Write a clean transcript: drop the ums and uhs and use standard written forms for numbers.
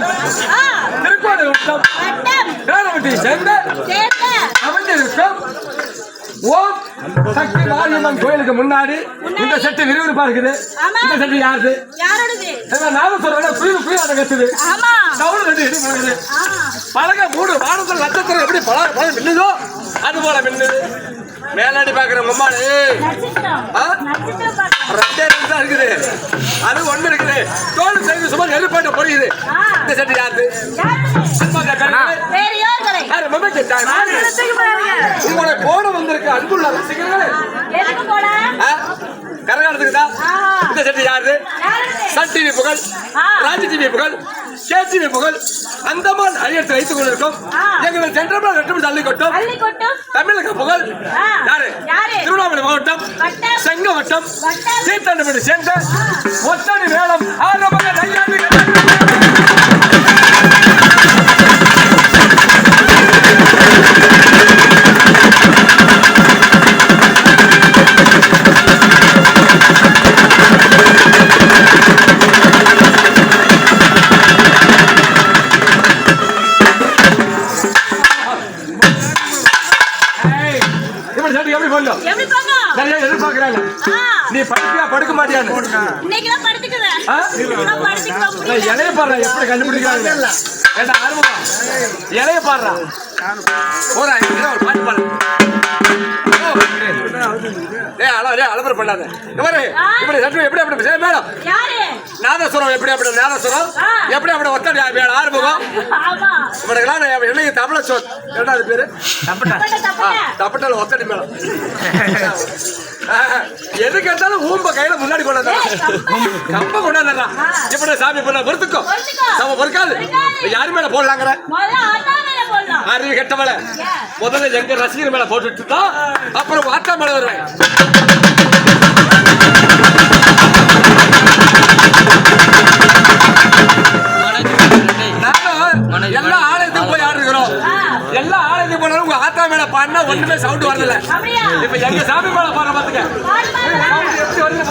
மாவட்டம் திருக்கோணம் கிராமத்தை சேர்ந்த அமைந்திருக்கும் ஓம் சக்தி மாரியம்மன் கோயிலுக்கு முன்னாடி இந்த செட்டு விறுவிறுப்பா இருக்குது. இந்த செட்டு யாரு? நானும் சொல்றேன், புயல் புயல் அதை கத்துது. டவுன் ரெண்டு இடி பழகுது. பழக மூணு வானத்தில் நட்சத்திரம் எப்படி பழம் மின்னுதோ அது போல மின்னுது. மேலாடி பாக்குற உம்மாடு ரெண்டே தான் இருக்குது. அது ஒண்ணு இருக்குது. தோல் செய்து சும்மா நெருப்பாட்ட பொரியுது. இந்த செட்டு யாரு? உங்களை போட வந்திருக்க அன்புள்ள ரசிகர்களே, கரகாட்டத்துக்கு தான் இந்த செட்டு யாரு? சன் டிவி புகழ், ராஜ் டிவி புகழ், கே டிவி புகழ், அந்தமான் அரியத்தை வைத்துக் கொண்டிருக்கும் எங்கள் சென்ட்ரல் ரெட்டு அள்ளிக்கொட்டும் தமிழக புகழ் யாரு? திருவண்ணாமலை மாவட்டம் செங்கவட்டம் சீத்தாண்டபடி சேர்ந்த ஒத்தடி வேளம் ஆரம்ப நையாண்டி நீ படிப்பியா படுக்க மாட்டியான்னு இலைய பாடுற எப்படி கண்டுபிடிக்கிறாங்க? இலைய பாடுறா ஒரு பாட்டு பாடு. அலப்பறை பண்ணாத. எப்படி அப்படி மேடம் நாதஸ்வரம் எப்படி அப்படி நாதஸ்வரம் எப்படி அப்படி ஒத்தடி ஆறுமுகம் இவனுக்கெல்லாம் என்னைக்கு தமிழ சொல் இரண்டாவது பேரு தப்பட்டால ஒத்தடி மேடம். எது கேட்டாலும் ஊம்ப கையில முன்னாடி கொண்டாந்து கம்ப கொண்டாந்துடா. இப்படி சாமி பண்ண பொறுத்துக்கும் நம்ம பொறுக்காது. யாரு மேல போடலாங்கிற அறிவு கெட்டவள முதல்ல எங்க ரசிகர் மேல போட்டுட்டு தான் அப்புறம் வாட்டா மேல வருவேன். எல்லா ஆலயத்துக்கும் போய் ஆடுகிறோம். எல்லா ஆலயத்துக்கு போனாலும் உங்க ஆத்தா மேல பாடினா ஒண்ணுமே சவுண்ட் வரல. இப்ப எங்க சாமி மேல பாடுற பாத்துக்க எப்படி வருது